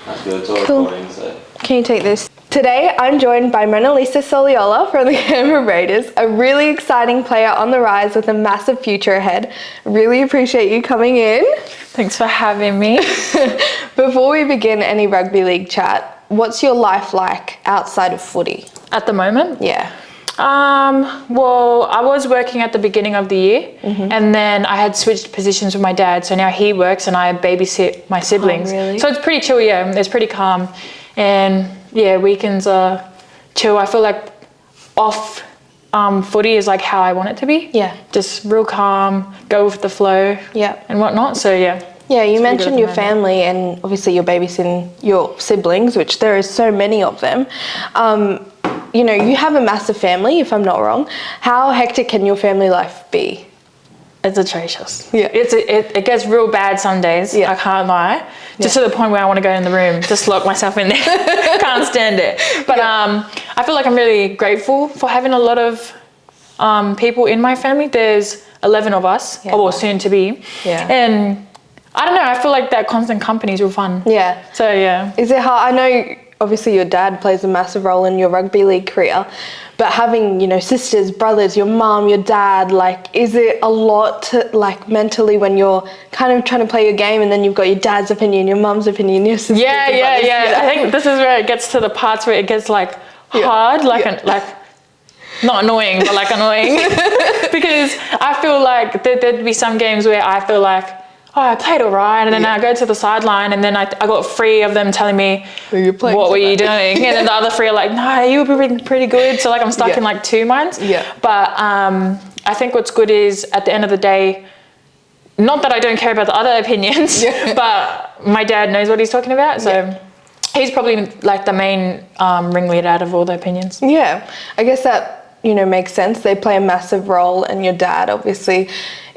That's good. It's all Cool. recording, so. Can you take this? Today, I'm joined by Monalisa Soliola from the Canberra Raiders, a really exciting player on the rise with a massive future ahead. Really appreciate you coming in. Thanks for having me. Before we begin any rugby league chat, what's your life like outside of footy? At the moment? Yeah. Well, I was working at the beginning of the year, and then I had switched positions with my dad, so now he works and I babysit my siblings. really? So it's pretty chill, yeah. It's pretty calm. And yeah, weekends are chill. I feel like off footy is like how I want it to be. Yeah. Just real calm, go with the flow, Yeah. and whatnot. So yeah. Yeah, you It's pretty good mentioned at the your moment. family and obviously you're babysitting your siblings, which there is so many of them. You know, you have a massive family, if I'm not wrong. How hectic can your family life be? It's atrocious. Yeah. It gets real bad some days. Yeah. I can't lie. Just to the point where I want to go in the room, just lock myself in there. Can't stand it. But I feel like I'm really grateful for having a lot of people in my family. There's 11 of us, Yeah. or soon to be. Yeah. And I don't know. I feel like that constant company is real fun. Yeah. So yeah. Is it hard? I know obviously your dad plays a massive role in your rugby league career, but having, you know, sisters, brothers, your mum, your dad, like, is it a lot to, like, mentally when you're kind of trying to play your game and then you've got your dad's opinion, your mum's opinion, your sister's Yeah. I think this is where it gets to the parts where it gets like hard, like not annoying, but like annoying. Because I feel like there'd be some games where I feel like, oh, I played all right, and then I go to the sideline, and then I got 3 of them telling me, what were you doing? And then the other 3 are like, no, you were pretty good. So like I'm stuck in like 2 minds. Yeah. But I think what's good is at the end of the day, not that I don't care about the other opinions, but my dad knows what he's talking about. So he's probably like the main ringleader out of all the opinions. Yeah, I guess that, you know, makes sense. They play a massive role, and your dad obviously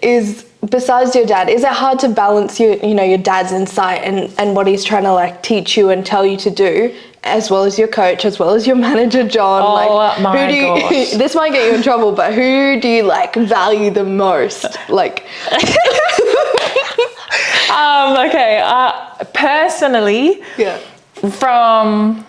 is, besides your dad, is it hard to balance your dad's insight and what he's trying to like teach you and tell you to do, as well as your coach, as well as your manager, John? Oh, like, my gosh. This might get you in trouble, but who do you like value the most? Like, Personally, from,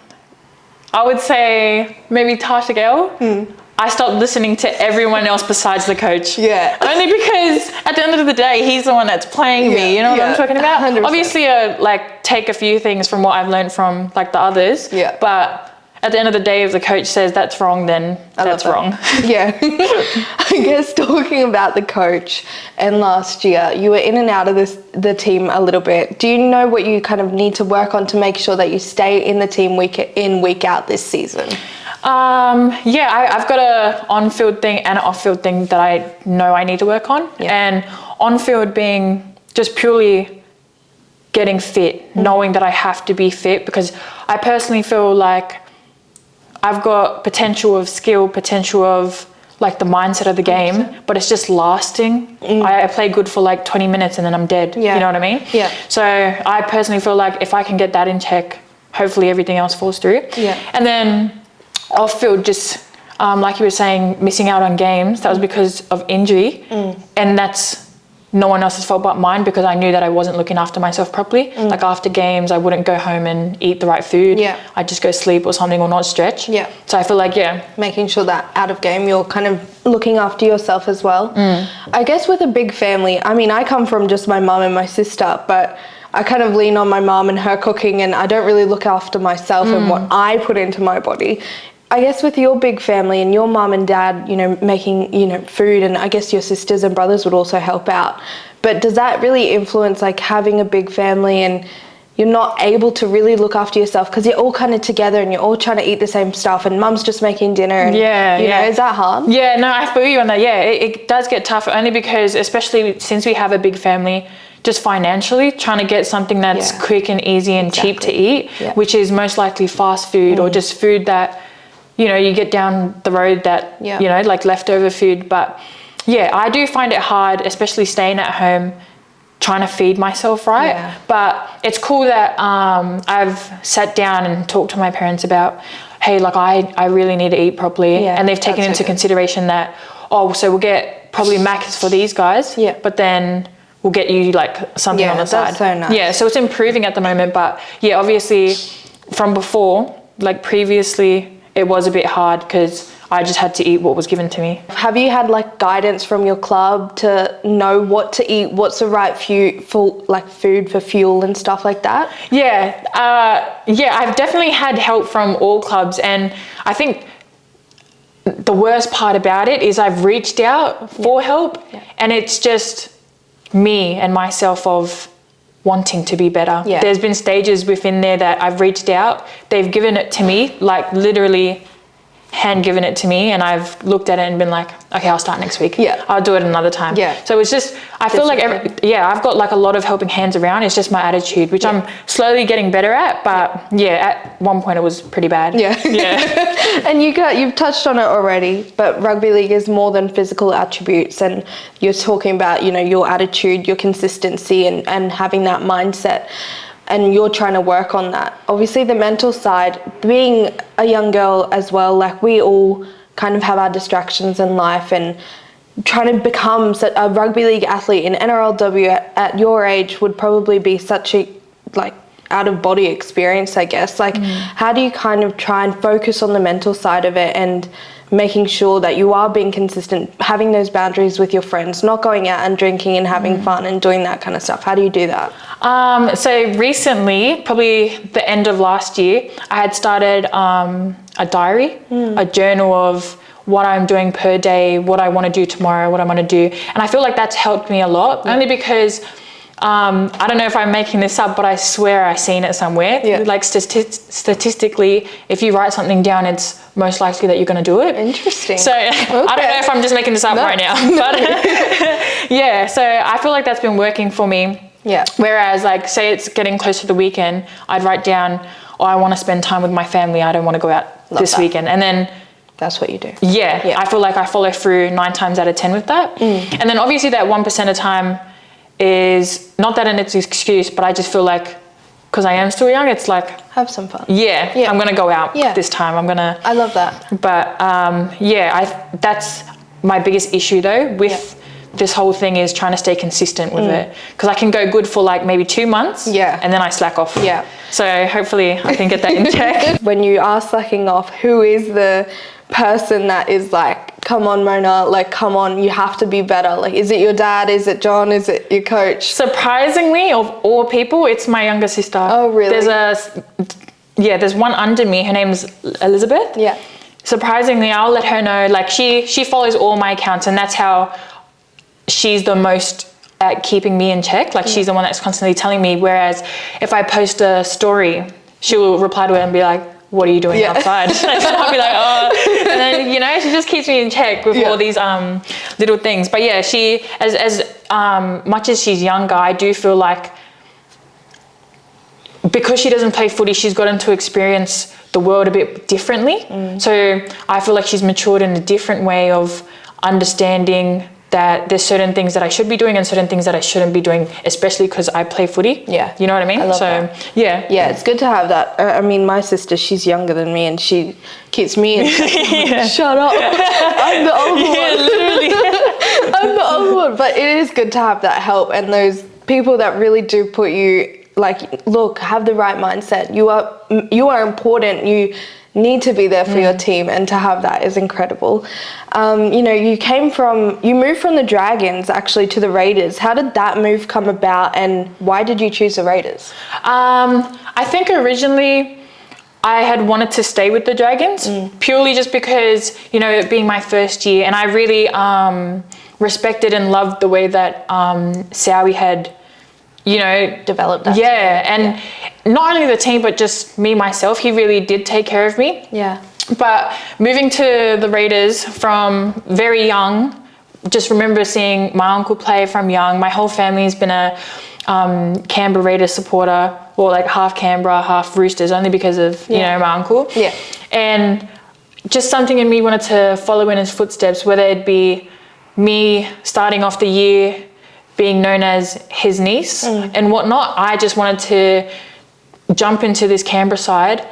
I would say maybe Tasha Gale. I stopped listening to everyone else besides the coach. Yeah. Only because at the end of the day, he's the one that's playing me. You know what I'm talking about? 100%. Obviously, like take a few things from what I've learned from like the others. Yeah. But at the end of the day, if the coach says that's wrong, then that's wrong. Yeah. I guess talking about the coach, and last year you were in and out of the team a little bit. Do you know what you kind of need to work on to make sure that you stay in the team week in, week out this season? I've got a on-field thing and an off-field thing that I know I need to work on. Yeah. And on-field being just purely getting fit, knowing that I have to be fit, because I personally feel like I've got potential of skill, potential of like the mindset of the game, but it's just lasting. I play good for like 20 minutes and then I'm dead. Yeah. You know what I mean? Yeah. So I personally feel like if I can get that in check, hopefully everything else falls through. Yeah. And then off field, just like you were saying, missing out on games, that was because of injury. And that's no one else's fault but mine, because I knew that I wasn't looking after myself properly. Like after games, I wouldn't go home and eat the right food. Yeah. I'd just go sleep or something, or not stretch. Yeah. So I feel like, making sure that out of game you're kind of looking after yourself as well. I guess with a big family, I mean, I come from just my mum and my sister, but I kind of lean on my mum and her cooking, and I don't really look after myself and what I put into my body. I guess with your big family and your mum and dad, you know, making, you know, food, and I guess your sisters and brothers would also help out. But does that really influence like having a big family and you're not able to really look after yourself because you're all kind of together and you're all trying to eat the same stuff and mum's just making dinner and, you know, is that hard? Yeah, no, I feel you on that. Yeah, it does get tough, only because, especially since we have a big family, just financially trying to get something that's quick and easy and cheap to eat, which is most likely fast food or just food that, you know, you get down the road that, you know, like leftover food. But yeah, I do find it hard, especially staying at home, trying to feed myself right. But it's cool that I've sat down and talked to my parents about, hey, like I really need to eat properly. And they've taken into consideration that, oh, so we'll get probably Macca's for these guys, but then will get you like something on the side. That's so nice. Yeah, so it's improving at the moment, but yeah, obviously from before, like previously, it was a bit hard because I just had to eat what was given to me. Have you had like guidance from your club to know what to eat, what's the right food for fuel and stuff like that? Yeah, I've definitely had help from all clubs, and I think the worst part about it is I've reached out for help, and it's just me and myself of wanting to be better. Yeah. There's been stages within there that I've reached out, they've given it to me, like literally hand given it to me, and I've looked at it and been like, okay, I'll start next week. Yeah. I'll do it another time. Yeah. So it's just, I feel like I've got like a lot of helping hands around. It's just my attitude, which I'm slowly getting better at, but at one point it was pretty bad. Yeah. Yeah. And you've touched on it already, but rugby league is more than physical attributes, and you're talking about, your attitude, your consistency and having that mindset. And you're trying to work on that. Obviously the mental side, being a young girl as well, like we all kind of have our distractions in life, and trying to become a rugby league athlete in NRLW at your age would probably be such a like out of body experience, I guess. Like how do you kind of try and focus on the mental side of it and making sure that you are being consistent, having those boundaries with your friends, not going out and drinking and having fun and doing that kind of stuff? How do you do that? So recently, probably the end of last year, I had started a diary, a journal of what I'm doing per day, what I want to do tomorrow, what I want to do. And I feel like that's helped me a lot, only because I don't know if I'm making this up, but I swear I've seen it somewhere. Yeah. Like statistically, if you write something down, it's most likely that you're going to do it. Interesting. So I don't know if I'm just making this up right now, but yeah, so I feel like that's been working for me. Yeah. Whereas like say it's getting close to the weekend, I'd write down, I want to spend time with my family. I don't want to go out this weekend. And then that's what you do. Yeah. I feel like I follow through 9 times out of 10 with that. And then obviously that 1% of time is not that it's an excuse, but I just feel like because I am still young, it's like have some fun. Yeah. I'm gonna go out this time. I love that. But that's my biggest issue though with this whole thing, is trying to stay consistent with it, because I can go good for like maybe 2 months and then I slack off. So hopefully I can get that in check. When you are slacking off, who is the person that is like, come on Mona, like come on, you have to be better? Like, is it your dad, is it John, is it your coach? Surprisingly, of all people, it's my younger sister. Oh really? There's one under me, her name's Elizabeth. Yeah. Surprisingly, I'll let her know, like she follows all my accounts, and that's how she's the most at keeping me in check. Like she's the one that's constantly telling me, whereas if I post a story, she will reply to it and be like, what are you doing outside? I'll be like, oh, and then she just keeps me in check with all these little things. But yeah, she as much as she's younger, I do feel like because she doesn't play footy, she's gotten to experience the world a bit differently. So I feel like she's matured in a different way of understanding that there's certain things that I should be doing and certain things that I shouldn't be doing, especially because I play footy. Yeah. You know what I mean? I love that. Yeah, it's good to have that. I mean, my sister, she's younger than me, and she keeps me in shut up. I'm the older one. Literally. I'm the older one. But it is good to have that help and those people that really do put you, like, look, have the right mindset. You are important. You need to be there for your team, and to have that is incredible. You moved from the Dragons actually to the Raiders. How did that move come about, and why did you choose the Raiders? I think originally I had wanted to stay with the Dragons purely just because, it being my first year, and I really respected and loved the way that Sowie had developed that. And not only the team, but just me, myself, he really did take care of me. Yeah. But moving to the Raiders from very young, just remember seeing my uncle play from young. My whole family's been a Canberra Raiders supporter, or like half Canberra, half Roosters, only because of, my uncle. Yeah. And just something in me wanted to follow in his footsteps, whether it be me starting off the year being known as his niece and whatnot. I just wanted to jump into this Canberra side,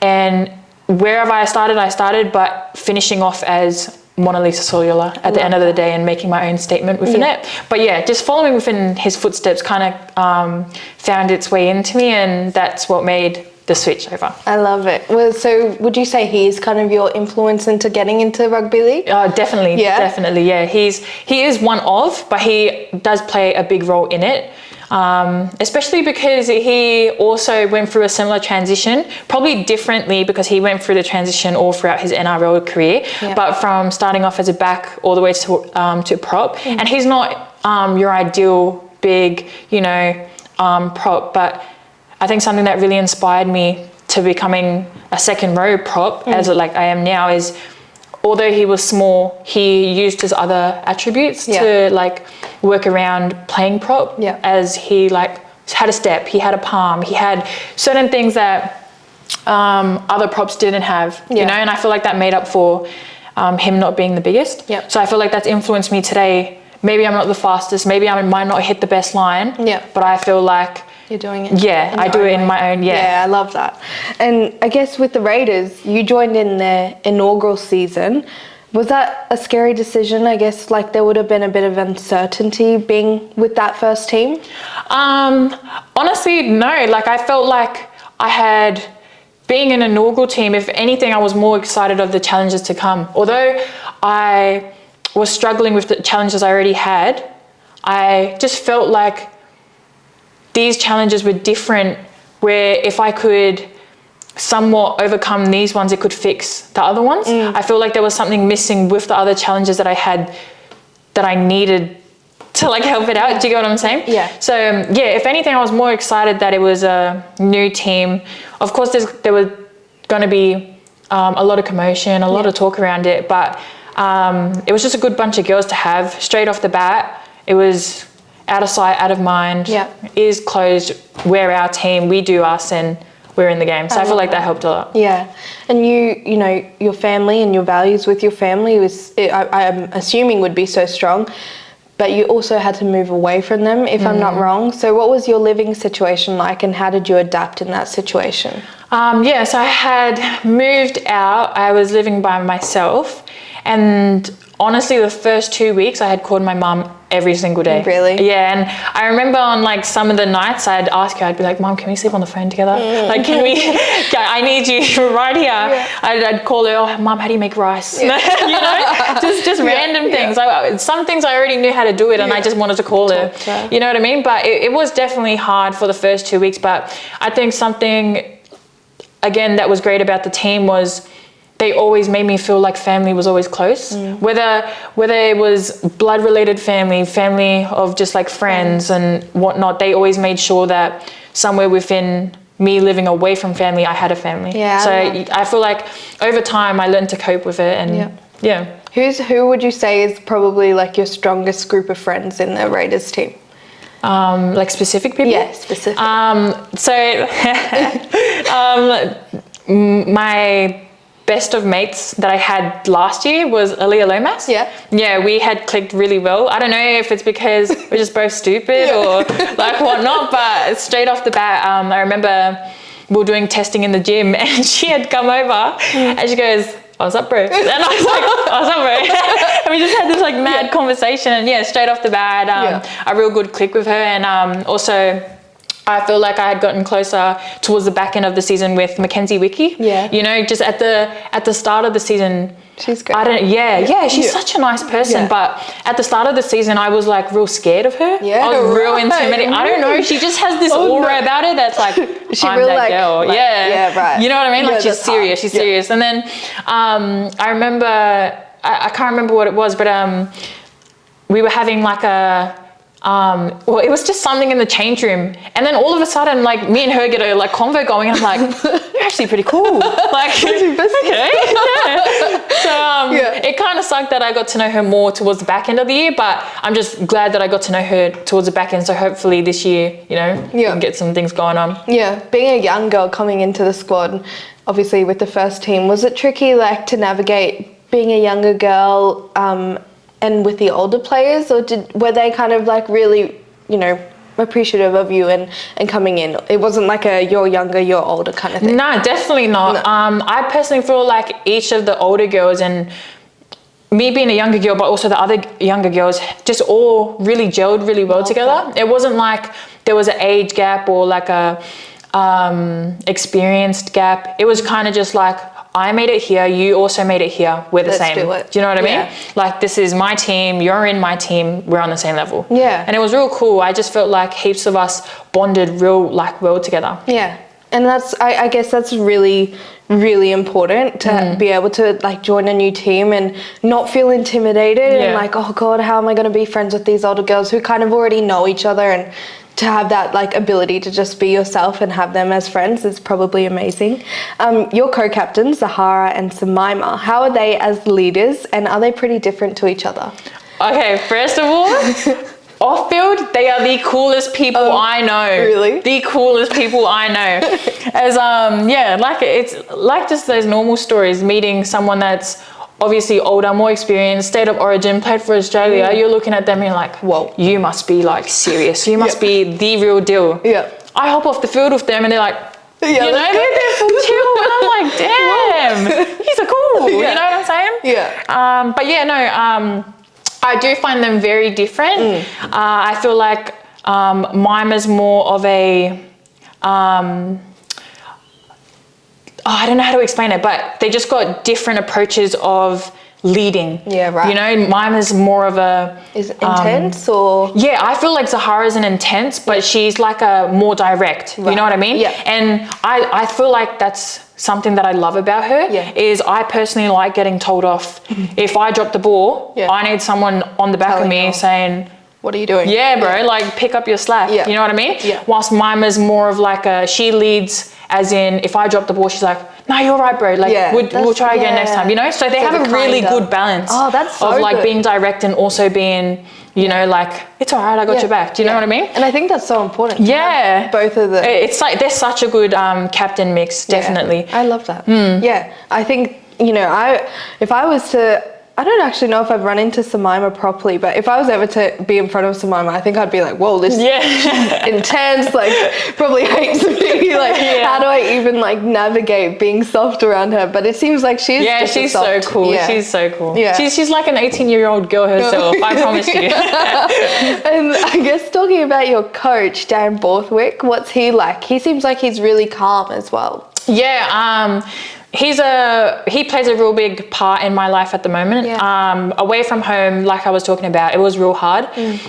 and wherever I started, but finishing off as Monalisa Soliola at the end of the day and making my own statement within it. But yeah, just following within his footsteps kind of found its way into me, and that's what made the switch over. I love it. Well, so would you say he's kind of your influence into getting into rugby league? Definitely, definitely, yeah. He is one of, but he does play a big role in it. Especially because he also went through a similar transition, probably differently because he went through the transition all throughout his NRL career, but from starting off as a back all the way to prop. And he's not your ideal big, prop, but I think something that really inspired me to becoming a second row prop, as I am now, is although he was small, he used his other attributes to work around playing prop, as he had a step, he had a palm, he had certain things that other props didn't have, and I feel like that made up for him not being the biggest. So I feel like that's influenced me today. Maybe I'm not the fastest, maybe I might not hit the best line, but I feel like you're doing it. Yeah, I do it in my own. Yeah, I love that. And I guess with the Raiders, you joined in their inaugural season. Was that a scary decision? I guess there would have been a bit of uncertainty being with that first team. Honestly, no. I felt like I had, being an inaugural team, if anything, I was more excited of the challenges to come. Although I was struggling with the challenges I already had, I just felt like these challenges were different, where if I could somewhat overcome these ones, it could fix the other ones. I feel like there was something missing with the other challenges that I had that I needed to help it out. Do you get what I'm saying? Yeah. So if anything, I was more excited that it was a new team. Of course, there was going to be a lot of commotion, a lot of talk around it, but it was just a good bunch of girls to have straight off the bat. It was out of sight, out of mind, ears closed, we're our team, we do us, and we're in the game. So I feel like that helped a lot. Yeah. And your family and your values with your family I'm assuming would be so strong, but you also had to move away from them, if I'm not wrong. So what was your living situation like, and how did you adapt in that situation? So I had moved out. I was living by myself, and honestly, the first 2 weeks I had called my mum every single day. Really? Yeah, and I remember on some of the nights I'd ask her, I'd be like, Mum, can we sleep on the phone together? Can we, I need you right here. Yeah. I'd call her, oh, Mum, how do you make rice? Just random things. Some things I already knew how to do it, and I just wanted to call her. You know what I mean? But it was definitely hard for the first 2 weeks, but I think something, again, that was great about the team was they always made me feel like family was always close. Whether it was blood related family of just friends and whatnot, they always made sure that somewhere within me living away from family, I had a family. Yeah. So I feel like over time I learned to cope with it, and Who would you say is probably your strongest group of friends in the Raiders team? Specific people? Yeah, specific. My best of mates that I had last year was Aaliyah Lomas. Yeah, we had clicked really well. I don't know if it's because we're just both stupid or whatnot, but straight off the bat, I remember we were doing testing in the gym, and she had come over and she goes, what's up, bro? And I was like, what's up, bro? And we just had this mad conversation, and straight off the bat, a real good click with her. And also, I feel like I had gotten closer towards the back end of the season with Mackenzie Wiki. Yeah. Just at the start of the season. She's great. She's such a nice person. Yeah. But at the start of the season, I was real scared of her. Yeah, I was real intimidated. I don't know. She just has this aura about her that's I'm real that girl. Yeah, right. You know what I mean? She's serious. She's serious. And then I remember, I can't remember what it was, but we were having it was just something in the change room, and then all of a sudden me and her get a convo going, and I'm you're actually pretty cool. Okay. So it kind of sucked that I got to know her more towards the back end of the year, but I'm just glad that I got to know her towards the back end, so hopefully this year we can get some things going on. Being a young girl coming into the squad, obviously with the first team, was it tricky to navigate being a younger girl and with the older players, or were they kind of really, appreciative of you and coming in? It wasn't you're younger, you're older kind of thing. No, definitely not. No. I personally feel like each of the older girls, and me being a younger girl, but also the other younger girls just all really gelled really well together. It wasn't like there was an age gap or like a experienced gap. It was kind of just like, I made it here, you also made it here, we're the same. Do it. Do you know what I mean? Like, this is my team, you're in my team, we're on the same level. Yeah. And it was real cool. I just felt like heaps of us bonded real like well together. Yeah. And that's, I guess that's really, really important to be able to like join a new team and not feel intimidated and like, oh God, how am I going to be friends with these older girls who kind of already know each other, and to have that like ability to just be yourself and have them as friends is probably amazing. Your co-captains, Zahara and Samaima, how are they as leaders, and are they pretty different to each other? Okay, first of all, off field, they are the coolest people I know. Really? The coolest people I know. As like it's like just those normal stories, meeting someone that's obviously older, more experienced, state of origin, played for Australia. You're looking at them and you're like, whoa, you must be like serious. You must be the real deal. Yeah. I hop off the field with them and they're like, you know, they're full chill. And I'm like, damn, he's a cool. You know what I'm saying? Yeah. But yeah, no, I do find them very different. I feel like Mima's more of a, I don't know how to explain it, but they just got different approaches of leading. Yeah, right. You know, Mima's more of a... Is it intense or...? Yeah, I feel like Zahara's an intense, but she's like a more direct. Right. You know what I mean? Yeah. And I feel like that's something that I love about her, is I personally like getting told off. If I drop the ball, I need someone on the back of me saying... What are you doing? Yeah, bro, like pick up your slack. You know what I mean? Yeah. Whilst Mima's more of like a, she leads as in, if I drop the ball, she's like, no, you're right, bro. Like, we'll try again next time, you know? So they have a really good balance of like being direct and also being, you know, like, it's all right, I got your back. Do you know what I mean? And I think that's so important. Yeah. Both of them. It's like, they're such a good captain mix, definitely. I love that. Yeah, I think, you know, if I was to, I don't actually know if I've run into Samaima properly, but if I was ever to be in front of Samaima, I think I'd be like, whoa, this is intense, like probably hates me. Like, how do I even like navigate being soft around her? But it seems like she's just she's soft, so cool. She's so cool. Yeah. She's like an 18-year-old girl herself, I promise you. And I guess talking about your coach, Dan Borthwick, what's he like? He seems like he's really calm as well. Yeah, he plays a real big part in my life at the moment. Away from home, like I was talking about, it was real hard.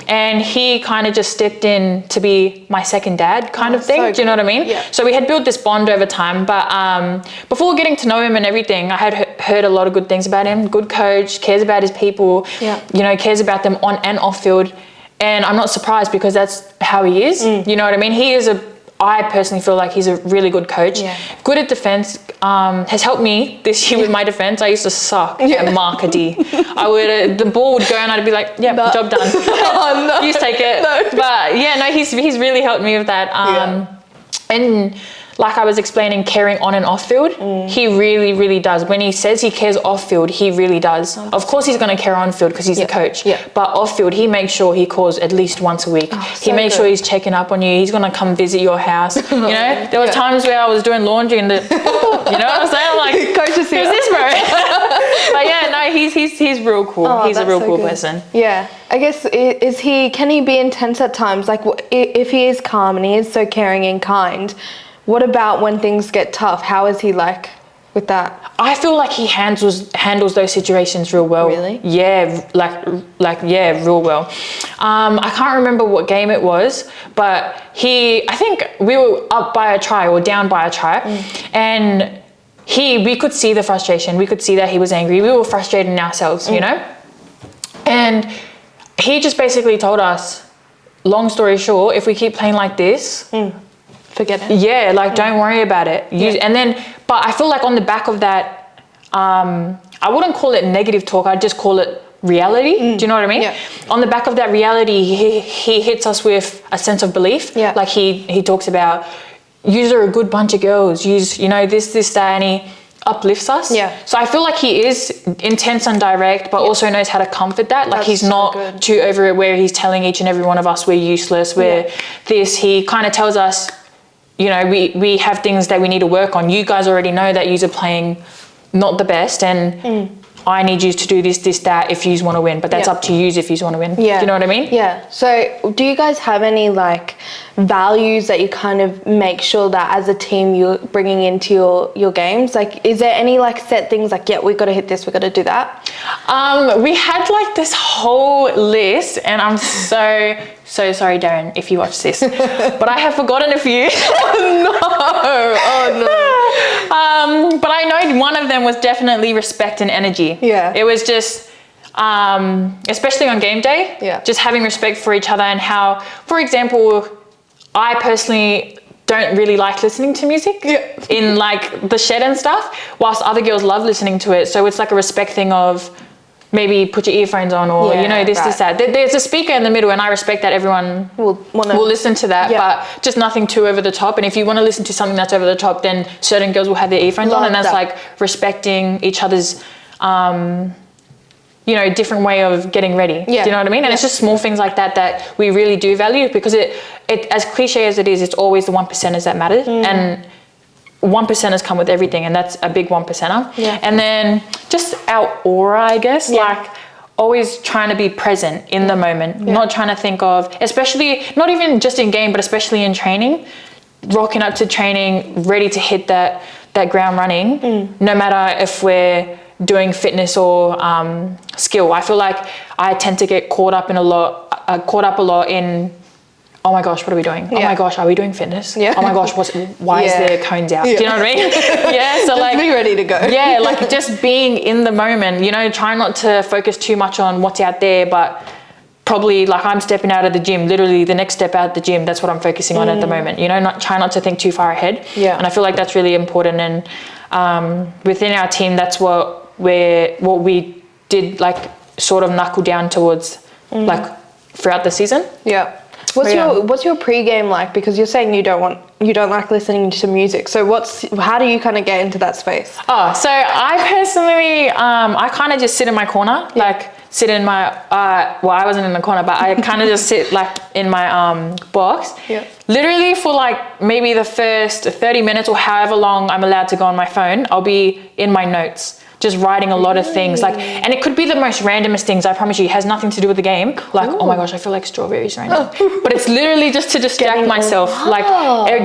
And he kind of just stepped in to be my second dad kind of thing. Do you know what I mean? Yeah. So we had built this bond over time, but before getting to know him and everything, I had heard a lot of good things about him. Good coach, cares about his people, you know, cares about them on and off field. And I'm not surprised because that's how he is. You know what I mean? I personally feel like he's a really good coach. Good at defense. Has helped me this year with my defense. I used to suck at marker D. I would the ball would go and I'd be like, job done. You just take it. But yeah, no, he's really helped me with that. And like I was explaining, caring on and off field, he really, really does. When he says he cares off field, he really does. Of course, he's going to care on field because he's the coach. But off field, he makes sure he calls at least once a week. He makes sure he's checking up on you. He's going to come visit your house. You know, there were times where I was doing laundry and you know what I'm saying? I'm like, coach is here. Who's this, bro? But yeah, no, he's real cool. He's a real cool person. Yeah. I guess, can he be intense at times? Like if he is calm and he is so caring and kind, what about when things get tough? How is he like with that? I feel like he handles those situations real well. Really? Yeah, real well. I can't remember what game it was, but I think we were up by a try or down by a try, and we could see the frustration. We could see that he was angry. We were frustrated in ourselves, you know? And he just basically told us, long story short, if we keep playing like this, forget it. Yeah, like don't worry about it. And then, but I feel like on the back of that, I wouldn't call it negative talk. I'd just call it reality. Do you know what I mean? Yeah. On the back of that reality, he hits us with a sense of belief. Yeah. Like he talks about, yous are a good bunch of girls. Yous, you know, this, that, and he uplifts us. Yeah. So I feel like he is intense and direct, but also knows how to comfort that. Like he's not too over it where he's telling each and every one of us we're useless, we're this. He kind of tells us, you know, we have things that we need to work on. You guys already know that yous are playing not the best, and I need you to do this, that if you want to win, but that's up to you if you want to win. Yeah. Do you know what I mean? Yeah. So do you guys have any like values that you kind of make sure that as a team you're bringing into your games? Like, is there any like set things like, yeah, we got to hit this, we got to do that? We had like this whole list, and I'm so sorry, Darren, if you watch this, but I have forgotten a few. Oh no. But I know one of them was definitely respect and energy. Yeah. It was just, especially on game day, just having respect for each other, and how, for example, I personally don't really like listening to music in like the shed and stuff, whilst other girls love listening to it. So it's like a respect thing of maybe put your earphones on, or this, that. There's a speaker in the middle, and I respect that everyone will listen to that, but just nothing too over the top. And if you want to listen to something that's over the top, then certain girls will have their earphones on, and that's like respecting each other's different way of getting ready. Do you know what I mean? And it's just small things like that we really do value, because it as cliche as it is, it's always the 1%ers that matter. And 1%ers come with everything, and that's a big 1%er. And then just our aura, I guess, like always trying to be present in the moment, not trying to think of, especially not even just in game, but especially in training, rocking up to training ready to hit that ground running, no matter if we're doing fitness or skill. I feel like I tend to get caught up a lot in, oh my gosh, what are we doing? Oh my gosh, are we doing fitness? Oh my gosh, why is there cones out? Do you know what I mean? So just like, be ready to go. Like just being in the moment, try not to focus too much on what's out there, but probably like I'm stepping out of the gym, literally the next step out of the gym, that's what I'm focusing on at the moment. Try not to think too far ahead. And I feel like that's really important. And within our team, that's what we did, like sort of knuckle down towards like throughout the season. What's your pre-game like? Because you're saying you don't like listening to music. So how do you kind of get into that space? Oh, so I personally, I kind of just sit in my corner, like sit in my, well, I wasn't in the corner, but I kind of just sit like in my box. Literally for like maybe the first 30 minutes or however long I'm allowed to go on my phone, I'll be in my notes, just writing a lot of things, like, and it could be the most randomest things, I promise you. It has nothing to do with the game. Like, oh my gosh, I feel like strawberries right now. But it's literally just to distract myself, like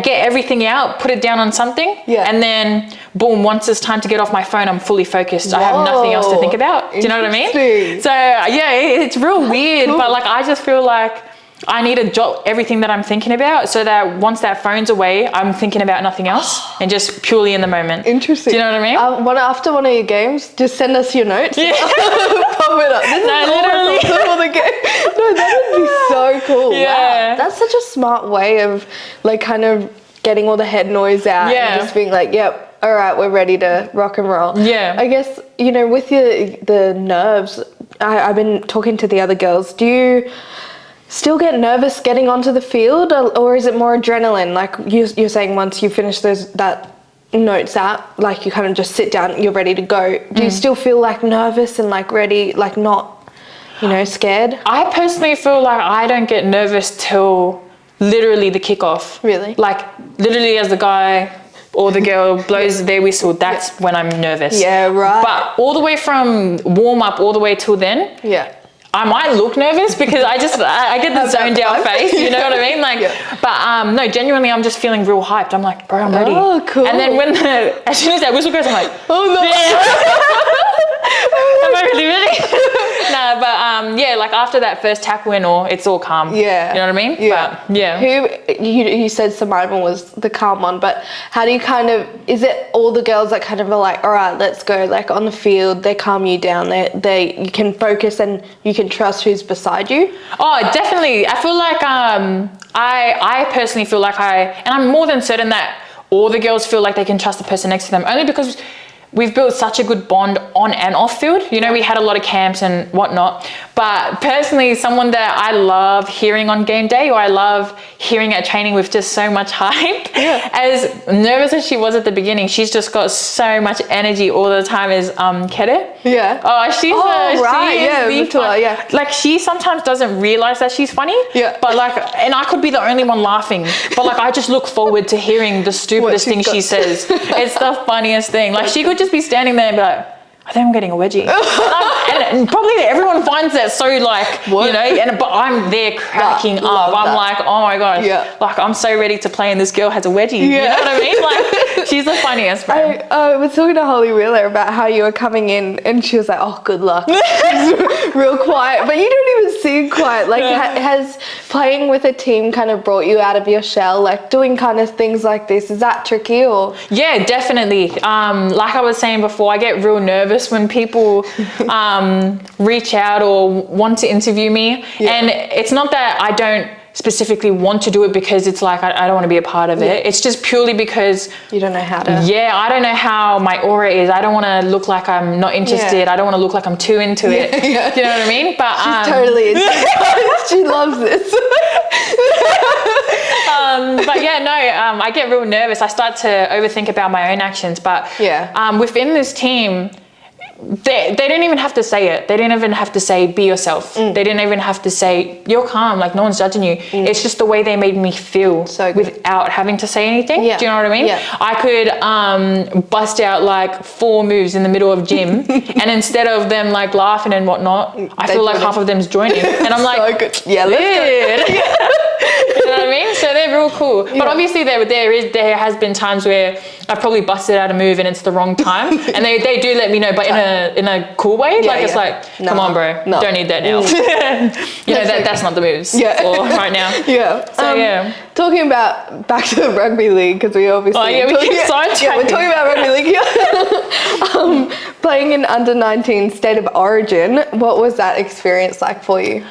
get everything out, put it down on something, and then boom, once it's time to get off my phone, I'm fully focused. I have nothing else to think about. Do you know what I mean? So it's real weird, but like I just feel like I need to jot everything that I'm thinking about, so that once that phone's away, I'm thinking about nothing else and just purely in the moment. Interesting. Do you know what I mean? After one of your games, just send us your notes. Pop it up. This is literally. all the game. No, that would be so cool. Wow. That's such a smart way of like kind of getting all the head noise out and just being like, yep, all right, we're ready to rock and roll. I guess, with the nerves, I've been talking to the other girls. Do you still get nervous getting onto the field, or is it more adrenaline? Like you're saying, once you finish that notes out, like you kind of just sit down, you're ready to go. Do you still feel like nervous and like ready, like not, scared? I personally feel like I don't get nervous till literally the kickoff. Really? Like literally as the guy or the girl blows their whistle, that's when I'm nervous. But all the way from warm up all the way till then, I might look nervous because I get the zoned out face, you know what I mean? Like, but no, genuinely, I'm just feeling real hyped. I'm like, bro, I'm ready. Oh, cool. And then as soon as that whistle goes, I'm like, oh no. Am I really ready? No, but like after that first tackle in, or it's all calm. You know what I mean? But, you said Simone was the calm one, but how do you kind of, is it all the girls that kind of are like, all right, let's go, like on the field, they calm you down, you can focus and you can trust who's beside you? Oh, definitely. I feel like I personally feel like and I'm more than certain that all the girls feel like they can trust the person next to them, only because we've built such a good bond on and off field. We had a lot of camps and whatnot, but personally, someone that I love hearing on game day, or I love hearing at training with just so much hype, as nervous as she was at the beginning, she's just got so much energy all the time, is Kede. Oh, she's like, she sometimes doesn't realize that she's funny, but like, and I could be the only one laughing, but like I just look forward to hearing the stupidest thing she says. It's the funniest thing. Like she could just be standing there and be like, I I think I'm getting a wedgie. And probably everyone finds that so like, what? you know, but I'm there cracking up. I'm like, oh my gosh, like I'm so ready to play and this girl has a wedgie. You know what I mean? Like she's the funniest, bro. I was talking to Holly Wheeler about how you were coming in and she was like, oh, good luck. Real quiet, but you don't even seem quiet. Like has playing with a team kind of brought you out of your shell? Like doing kind of things like this, is that tricky or? Yeah, definitely. Like I was saying before, I get real nervous when people reach out or want to interview me. And it's not that I don't specifically want to do it because it's like I don't want to be a part of it. It's just purely because you don't know how to. I don't know how my aura is. I don't want to look like I'm not interested. I don't want to look like I'm too into it. Do you know what I mean? But she's totally into it. She loves this. But I get real nervous. I start to overthink about my own actions. But within this team, they didn't even have to say it. They didn't even have to say, be yourself. They didn't even have to say, you're calm, like no one's judging you. It's just the way they made me feel without having to say anything. Do you know what I mean? I could bust out like 4 moves in the middle of gym and instead of them like laughing and whatnot, I feel like half of them's joining. And I'm like, so good. Yeah, let's go. You know what I mean? So they're real cool. But obviously there has been times where I've probably busted out a move and it's the wrong time. And they do let me know, but in a cool way. It's like, come on, bro, don't need that now. You know, that's not the moves for right now. So talking about back to the rugby league, because we obviously we keep sidetracking. we're talking about rugby league here. Playing in under 19 State of Origin, what was that experience like for you?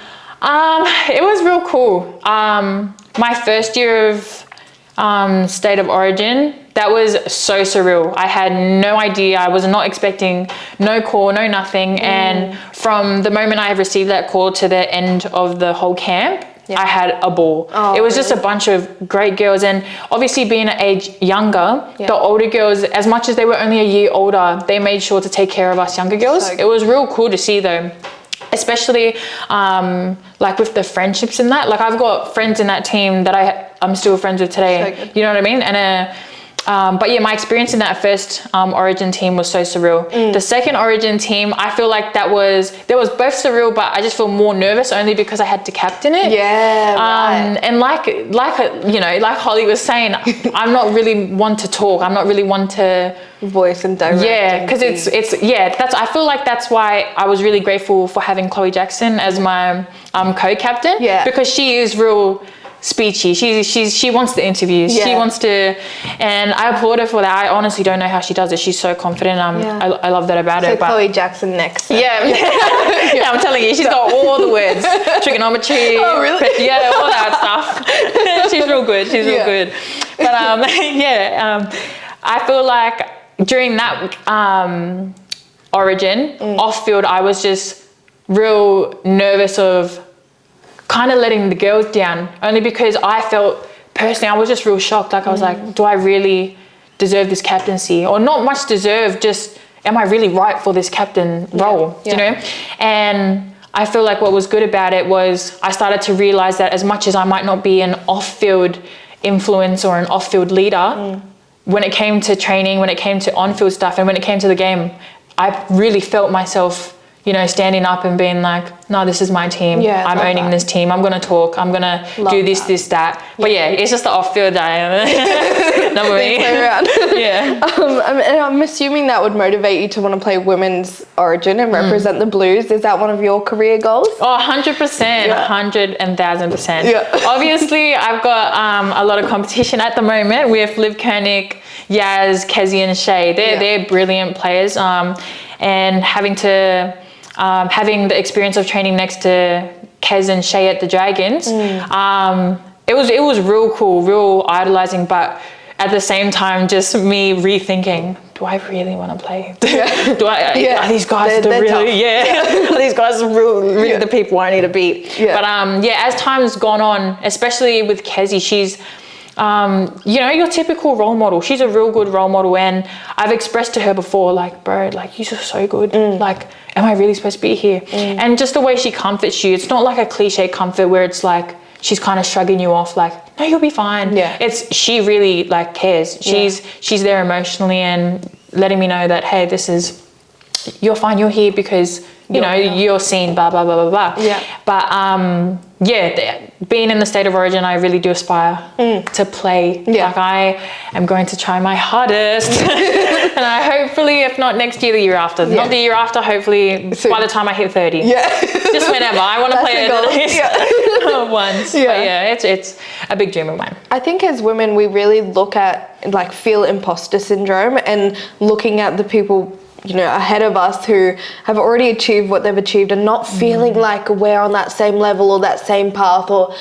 It was real cool. My first year of State of Origin, that was so surreal. I had no idea. I was not expecting no call, no nothing. And from the moment I received that call to the end of the whole camp, I had a ball. It was just a bunch of great girls. And obviously being an age younger, the older girls, as much as they were only a year older, they made sure to take care of us younger girls. It was real cool to see though. Especially like with the friendships in that. Like I've got friends in that team that I'm still friends with today. You know what I mean? And but yeah, my experience in that first Origin team was so surreal. The second Origin team, I feel like that was both surreal, but I just feel more nervous only because I had to captain it. And like you know, like Holly was saying, I'm not really one to talk. I'm not really one to voice and direct. Because it's I feel like that's why I was really grateful for having Chloe Jackson as my co-captain. Because she is real speechy. She wants the interviews. She wants to, and I applaud her for that. I honestly don't know how she does it. She's so confident. I love that about her. But Chloe Jackson next. I'm telling you, she's got all the words. Trigonometry. Oh really? All that stuff. She's real good. She's real good. But I feel like during that Origin off field, I was just real nervous of kind of letting the girls down, only because I felt personally I was just real shocked. Like I was like, do I really deserve this captaincy? Or not much deserve, just am I really right for this captain role? You know? And I feel like what was good about it was I started to realize that as much as I might not be an off-field influence or an off-field leader, when it came to training, when it came to on-field stuff, and when it came to the game, I really felt myself, you know, standing up and being like, no, this is my team. I'm owning this team. I'm going to talk. I'm going to do this, that. But it's just the off-field that not me. And I'm assuming that would motivate you to want to play women's Origin and represent the Blues. Is that one of your career goals? Oh, 100%, 1,000%. Obviously, I've got a lot of competition at the moment with Liv Koenig, Yaz, Kezi and Shay. They're brilliant players. And having the experience of training next to Kez and Shay at the Dragons, it was real cool, real idolizing, but at the same time, just me rethinking, do I really want to play? Are these guys are these guys really the people I need to beat? But as time's gone on, especially with Kezi, she's you know, your typical role model. She's a real good role model, and I've expressed to her before, like, bro, like, you're just so good. Like, am I really supposed to be here? And just the way she comforts you, it's not like a cliche comfort where it's like she's kind of shrugging you off, like, no, you'll be fine. She really like cares. She's there emotionally and letting me know that, hey, this is you're fine, you're here because you're seen, blah blah blah blah blah. Yeah. But being in the state of origin, I really do aspire to play. Yeah. Like I am going to try my hardest, and I hopefully, if not next year, the year after. Not the year after. Hopefully, Soon. by the time I hit 30. Yeah. Just whenever I want to play it at least once. Yeah. But yeah, it's a big dream of mine. I think as women, we really look at, like, feel imposter syndrome, and looking at the people, ahead of us who have already achieved what they've achieved, and not feeling like we're on that same level or that same path, or,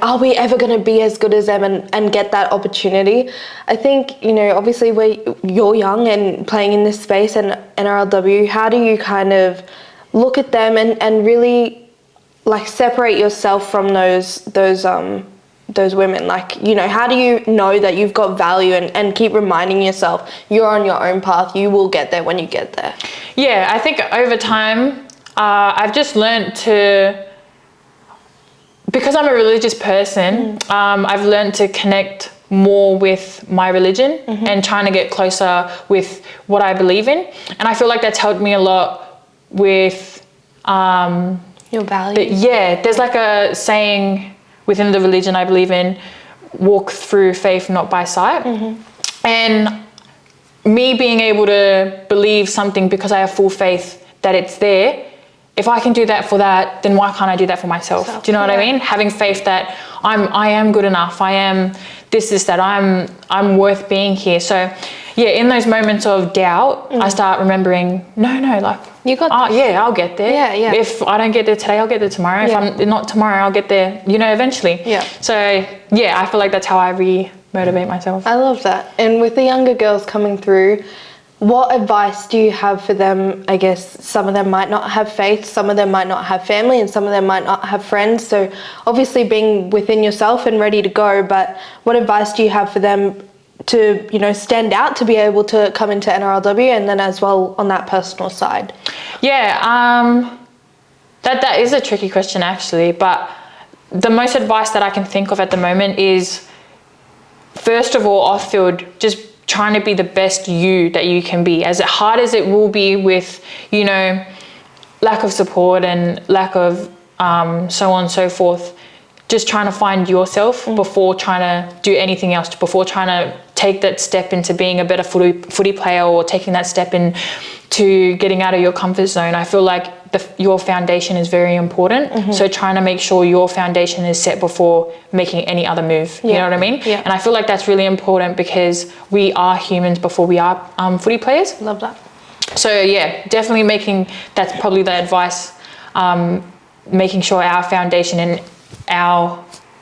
are we ever going to be as good as them and get that opportunity? I think, obviously you're young and playing in this space and NRLW, how do you kind of look at them and really, like, separate yourself from those women? Like, how do you know that you've got value and keep reminding yourself you're on your own path, you will get there when you get there? Yeah, I think over time, I've just learned to, because I'm a religious person, I've learned to connect more with my religion and trying to get closer with what I believe in. And I feel like that's helped me a lot with your values. There's like a saying within the religion I believe in, walk through faith, not by sight. And me being able to believe something because I have full faith that it's there, if I can do that for that, then why can't I do that for myself? Do you know what I mean? Having faith that I am good enough, I am this, that I'm worth being here. So yeah, in those moments of doubt, I start remembering, like, you got this. Yeah, I'll get there. Yeah. If I don't get there today, I'll get there tomorrow. If I'm not tomorrow, I'll get there, eventually. Yeah. So yeah, I feel like that's how I re-motivate myself. I love that. And with the younger girls coming through, what advice do you have for them? I guess some of them might not have faith, some of them might not have family, and some of them might not have friends. So obviously being within yourself and ready to go, but what advice do you have for them to, stand out, to be able to come into NRLW, and then as well on that personal side? Yeah, that is a tricky question actually, but the most advice that I can think of at the moment is, first of all, off-field, just trying to be the best you that you can be. As hard as it will be with, lack of support and lack of so on and so forth, just trying to find yourself before trying to do anything else, before trying to take that step into being a better footy player, or taking that step into getting out of your comfort zone. I feel like your foundation is very important. So trying to make sure your foundation is set before making any other move. You know what I mean? Yeah. And I feel like that's really important because we are humans before we are footy players. Love that. So yeah, definitely that's probably the advice, making sure our foundation and our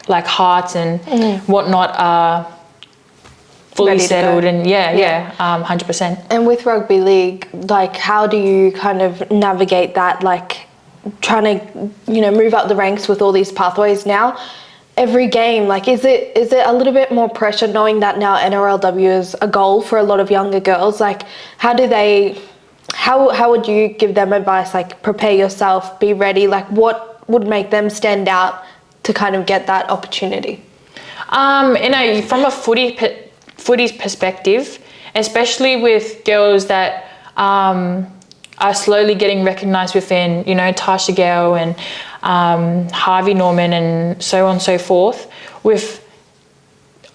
hearts and whatnot are fully settled, and 100%. And with rugby league, how do you kind of navigate that, trying to move up the ranks with all these pathways now? Every game, is it a little bit more pressure knowing that now NRLW is a goal for a lot of younger girls? How would you give them advice, prepare yourself, be ready? What would make them stand out to kind of get that opportunity? From a footy's perspective, especially with girls that are slowly getting recognised within, Tasha Gale and Harvey Norman and so on and so forth, with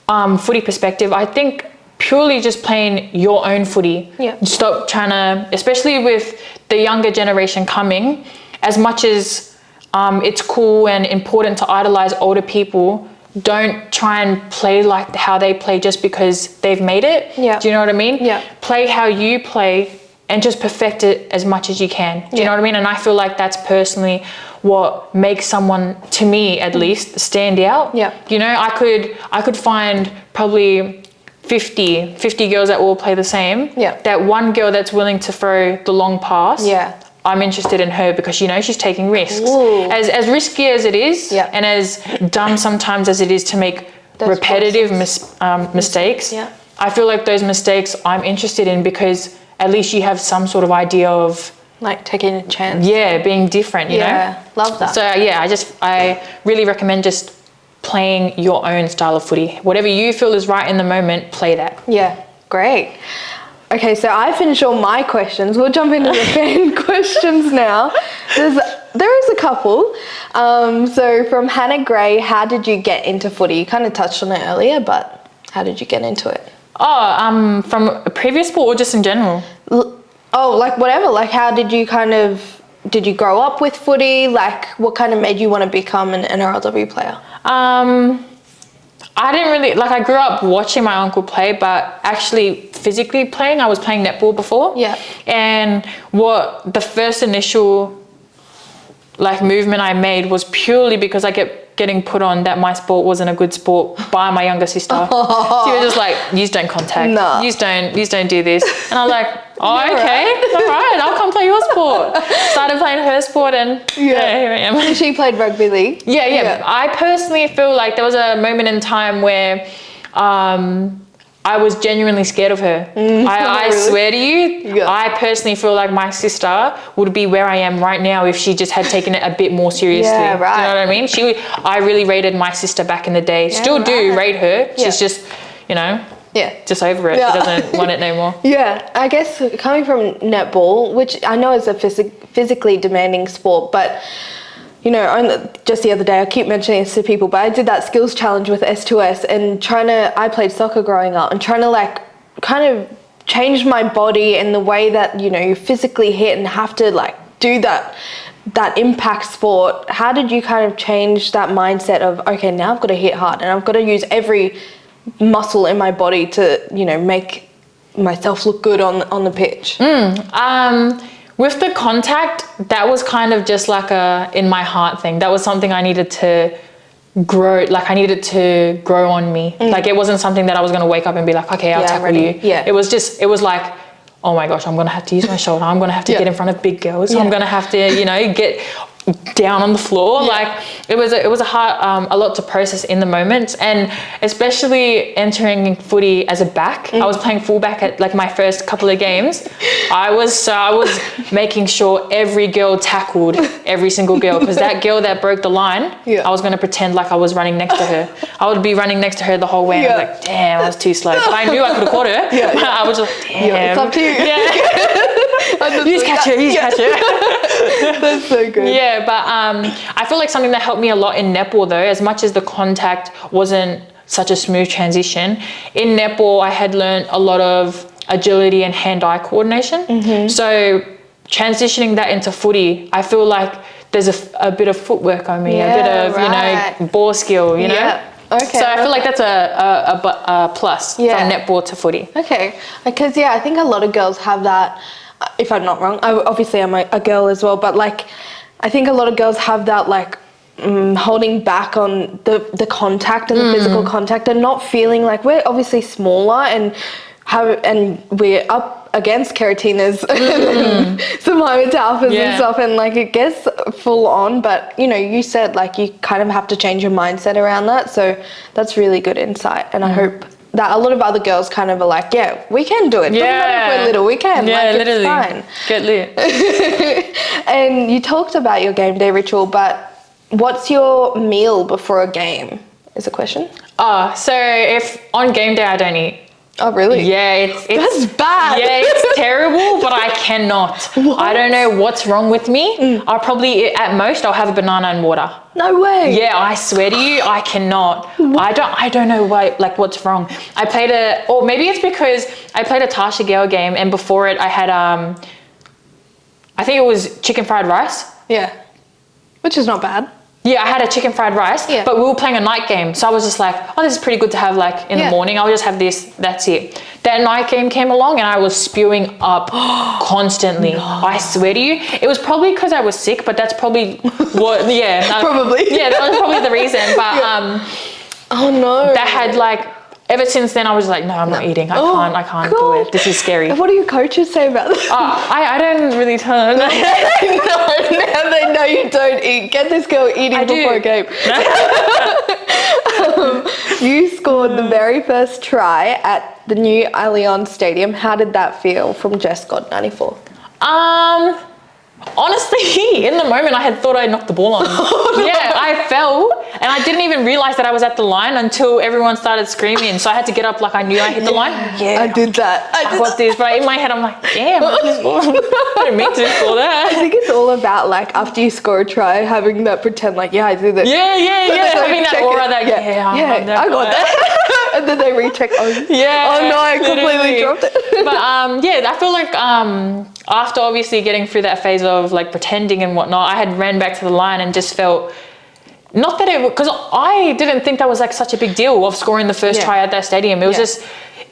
footy perspective, I think purely just playing your own footy. Yeah. Stop trying to, especially with the younger generation coming, as much as it's cool and important to idolise older people, don't try and play like how they play just because they've made it. Yeah. Do you know what I mean? Yeah. Play how you play and just perfect it as much as you can. Do you know what I mean? And I feel like that's personally what makes someone, to me at least, stand out. Yeah. I could find probably 50 girls that all play the same. Yeah. That one girl that's willing to throw the long pass. Yeah. I'm interested in her because she's taking risks. Ooh. As risky as it is, and as dumb sometimes as it is to make those repetitive mistakes. Yeah. I feel like those mistakes I'm interested in because at least you have some sort of idea of taking a chance. Yeah, being different. You know. Yeah, love that. So yeah, I really recommend just playing your own style of footy. Whatever you feel is right in the moment, play that. Yeah, great. Okay, so I finished all my questions. We'll jump into the fan questions now. There is a couple. So from Hannah Gray, how did you get into footy? You kind of touched on it earlier, but how did you get into it? From a previous sport or just in general? Like whatever. Like how did you did you grow up with footy? Like what kind of made you want to become an NRLW player? I didn't really, I grew up watching my uncle play, but actually physically playing, I was playing netball before. Yeah. And the first initial movement I made was purely because I kept getting put on that my sport wasn't a good sport by my younger sister. She was just like, "You don't contact. No. You don't do this." And I was like, "Oh, okay, all right, I'll come play your sport." Started playing her sport, and here I am. She played rugby league. Yeah. I personally feel like there was a moment in time where I was genuinely scared of her. I really? Swear to you, I personally feel like my sister would be where I am right now if she just had taken it a bit more seriously. Yeah, right. Do you know what I mean? I really rated my sister back in the day. Yeah, Still do rate her. She's just, just over it. Yeah. She doesn't want it no more. Yeah, I guess coming from netball, which I know is a physically demanding sport, but just the other day, I keep mentioning this to people, but I did that skills challenge with S2S and I played soccer growing up and trying to kind of change my body in the way that, you physically hit and have to do that impact sport. How did you kind of change that mindset of, okay, now I've got to hit hard and I've got to use every muscle in my body to, make myself look good on the pitch? With the contact, that was kind of just in my heart thing. That was something I needed to grow, I needed to grow on me. It wasn't something that I was going to wake up and be like, okay, I'll tackle you. Yeah. It was like, oh my gosh, I'm going to have to use my shoulder. I'm going to have to get in front of big girls. I'm going to have to, get down on the floor. It was a hard, a lot to process in the moment, and especially entering footy as a back. I was playing fullback at my first couple of games. I was making sure every girl tackled every single girl, because that girl that broke the line, I was going to pretend like I was running next to her. I would be running next to her the whole way. And I was like, damn, I was too slow. But I knew I could have caught her. But I was like, damn. It's up to you. You just catch her. That's so good. Yeah, but I feel like something that helped me a lot in netball though, as much as the contact wasn't such a smooth transition, in netball I had learned a lot of agility and hand-eye coordination. So transitioning that into footy, I feel like there's a bit of footwork on me, a bit of ball skill, you know. Yeah. Okay. So I feel like that's a plus from netball to footy. Okay, because I think a lot of girls have that. If I'm not wrong, obviously I'm a girl as well, but I think a lot of girls have that holding back on the contact and the physical contact, and not feeling like we're obviously smaller and we're up against Keratinas and some high alphas and stuff, and it gets full on, but you said you kind of have to change your mindset around that, so that's really good insight, and I hope that a lot of other girls kind of are like, yeah, we can do it. Doesn't matter if we're little, we can. Literally. It's fine. Get lit. And you talked about your game day ritual, but what's your meal before a game is a question. So if on game day I don't eat. Oh, really? Yeah, it's that's bad. Yeah, it's terrible, but I cannot. What? I don't know what's wrong with me. I'll probably, at most, I'll have a banana and water. No way. Yeah, I swear to you, I cannot. What? I don't know why, what's wrong. I played or maybe it's because I played a Tasha Gale game, and before it I had, I think it was chicken fried rice. Yeah, which is not bad. Yeah, I had a chicken fried rice, but we were playing a night game. So I was just like, oh, this is pretty good to have in the morning. I'll just have this, that's it. That night game came along and I was spewing up constantly. No. I swear to you. It was probably because I was sick, but that's probably what, probably. Yeah, that was probably the reason. But oh no. That had ever since then I was like, no, I'm not eating. I can't do it. This is scary. What do your coaches say about that? I don't really tell them. No, now they know you don't eat. Get this girl eating before a game. You scored the very first try at the new Allianz Stadium. How did that feel from Jess God 94? Honestly, in the moment, I had thought I knocked the ball on. Yeah, I fell, and I didn't even realize that I was at the line until everyone started screaming. So I had to get up like I knew I hit the line. Yeah, I did that. I got this, but in my head, I'm like, damn, I didn't mean to score that. I think it's all about like after you score a try, having that pretend like, yeah, I did it. Yeah, having that aura that, I got that. And then they recheck. Oh no, I completely dropped it. But I feel like after obviously getting through that phase of like pretending and whatnot, I had ran back to the line and just felt, not that it, because I didn't think that was like such a big deal of scoring the first try at that stadium. It was just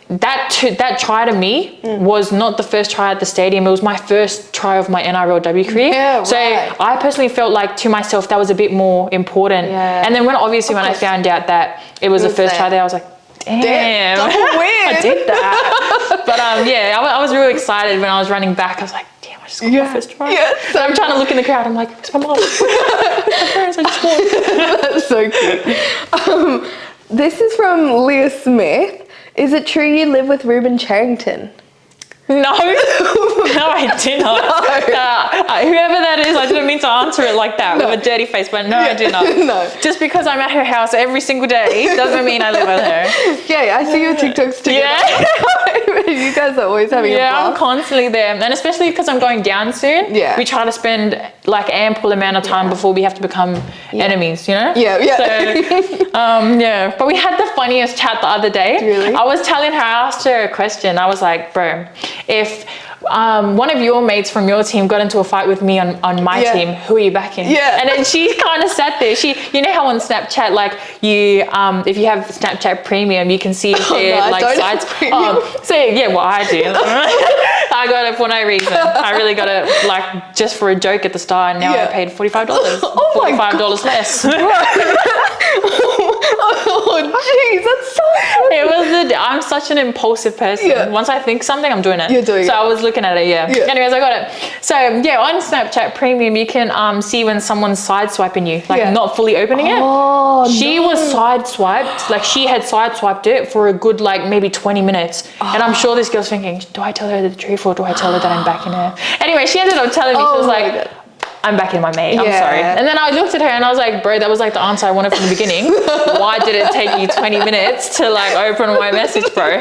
that try to me was not the first try at the stadium. It was my first try of my NRLW career. Yeah, so right. I personally felt like to myself that was a bit more important. Yeah. And then when I found out that it was the first try there, I was like, damn, I did that. But I was really excited when I was running back. I was like, damn, I just got my first try. Yeah, so I'm trying to look in the crowd. I'm like, it's my mom. My parents, I just scored. That's so cute. This is from Leah Smith. Is it true you live with Ruben Charrington? No, I did not. Whoever that is, I didn't mean to answer it like that with a dirty face, but no, I did not. No. Just because I'm at her house every single day doesn't mean I live with her. Yeah, I see your TikToks together. Yeah. You guys are always having a blast. I'm constantly there. And especially because I'm going down soon, we try to spend like ample amount of time before we have to become enemies, you know? Yeah. So, but we had the funniest chat the other day. Really? I asked her a question. I was like, bro, if one of your mates from your team got into a fight with me on my team, who are you backing? Yeah. And then she kind of sat there. You know how on Snapchat, like you, if you have Snapchat Premium, you can see like sides. Well, I do. I got it for no reason. I really got it like just for a joke at the start, and now I paid $45. $45 less. Oh jeez, that's so funny. I'm such an impulsive person. Yeah. Once I think something, I'm doing it. You're doing it. So I was looking at it, Anyways, I got it. So on Snapchat Premium, you can see when someone's sideswiping you, like not fully opening it. She was sideswiped, like she had sideswiped it for a good like maybe 20 minutes. And I'm sure this girl's thinking, do I tell her the truth or do I tell her that I'm backing her? Anyway, she ended up telling me, she was like, I'm backing my mate, I'm sorry. And then I looked at her and I was like, bro, that was like the answer I wanted from the beginning. Why did it take you 20 minutes to like open my message, bro?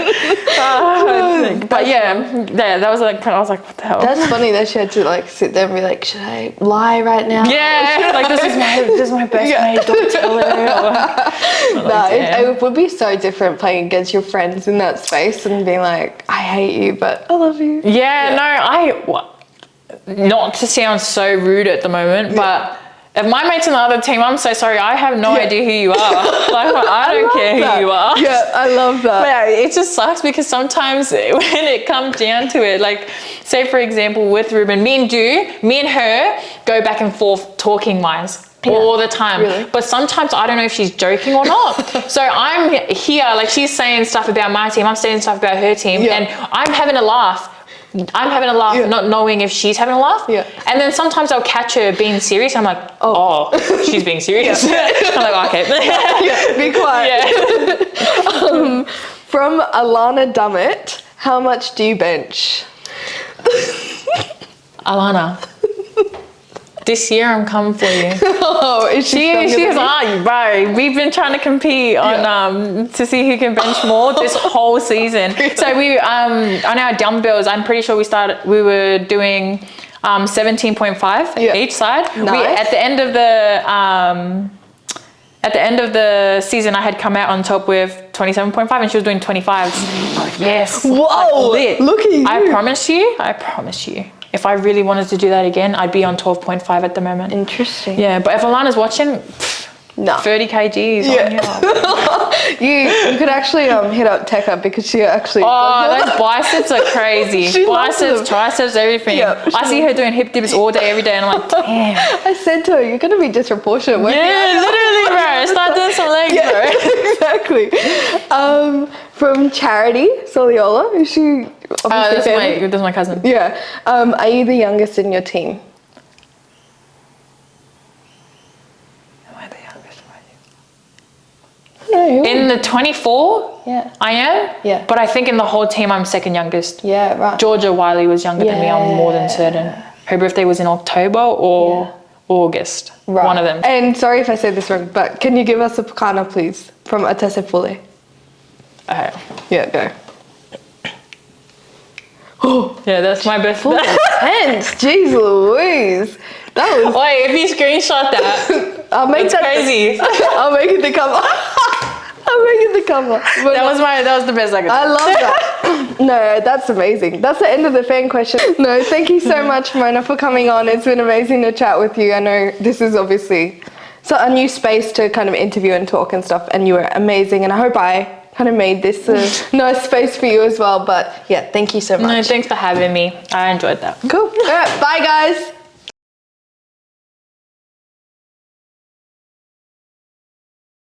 But that was like, I was like, what the hell? That's funny that she had to like sit there and be like, should I lie right now? Yeah, like this is my best mate, don't tell her. It would be so different playing against your friends in that space and being like, I hate you, but I love you. Not to sound so rude at the moment, but if my mate's on the other team, I'm so sorry. I have no idea who you are. Like, I don't care who you are. Yeah, I love that. But it just sucks because sometimes when it comes down to it, like, say for example with Ruben, me and her go back and forth talking wise. All the time. Really? But sometimes I don't know if she's joking or not. So I'm here, like she's saying stuff about my team, I'm saying stuff about her team, and I'm having a laugh. Not knowing if she's having a laugh. Yeah. And then sometimes I'll catch her being serious. I'm like, oh she's being serious. I'm like, okay. Be quiet. From Alana Dummett, how much do you bench? Alana, this year I'm coming for you. She's right. We've been trying to compete on to see who can bench more this whole season. So we on our dumbbells, I'm pretty sure we were doing 17.5 each side. Nice. At the end of the season, I had come out on top with 27.5 and she was doing 25s. Oh, yes. Whoa, look at you. I promise you. If I really wanted to do that again, I'd be on 12.5 at the moment. Interesting. Yeah, but if Alana's watching, 30 kgs on you could actually hit up Tekka because she actually those biceps are crazy. Biceps, triceps, everything. Yep, I see her doing hip dips all day, every day, and I'm like, damn. I said to her, you're going to be disproportionate. Literally, bro. Start doing some legs, bro. Exactly. From Charity Soliola, is she obviously that's my cousin. Yeah. Are you the youngest in your team? No. In the 24, I am. Yeah. But I think in the whole team, I'm second youngest. Yeah, right. Georgia Wiley was younger than me. I'm more than certain. her birthday was in October or August. Right. One of them. And sorry if I said this wrong, but can you give us a pakana, please, from Atese Pule? Okay. Yeah, go. Yeah, that's my best. Intense, jeez Louise. That was. Wait, if you screenshot that, I'll make that's crazy. I'll make it the cover. I'll make it the cover. But That was the best I could. I love that. No, that's amazing. That's the end of the fan question. No, thank you so much, Mona, for coming on. It's been amazing to chat with you. I know this is obviously a new space to kind of interview and talk and stuff, and you were amazing. And I hope I kind of made this a nice space for you as well. But yeah, thank you so much. No, thanks for having me. I enjoyed that. Cool. All right, bye guys.